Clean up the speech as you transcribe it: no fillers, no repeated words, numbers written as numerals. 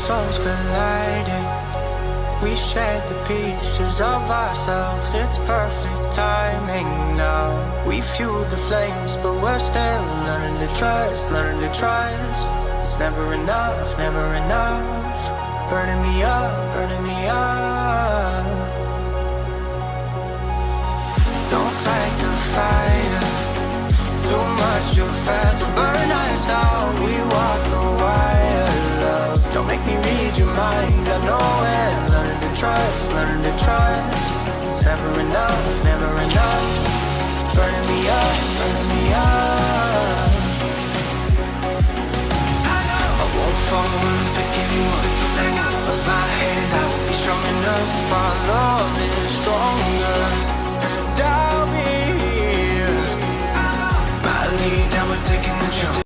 souls colliding. We shared the pieces of ourselves. It's perfect timing now. We fueled the flames, but we're still learning to trust, learning to trust. It's never enough, never enough. Burning me up, burning me up. Don't fight the fire. Too much too fast will burn us out. We walk the wire, love. Don't make me read your mind. I know it. Learn to trust, learn to trust. It's never enough, never enough. Burning me up, burning me up. I won't fall when I'm picking you up. Let go of my hand, I won't be strong enough. Our love is strong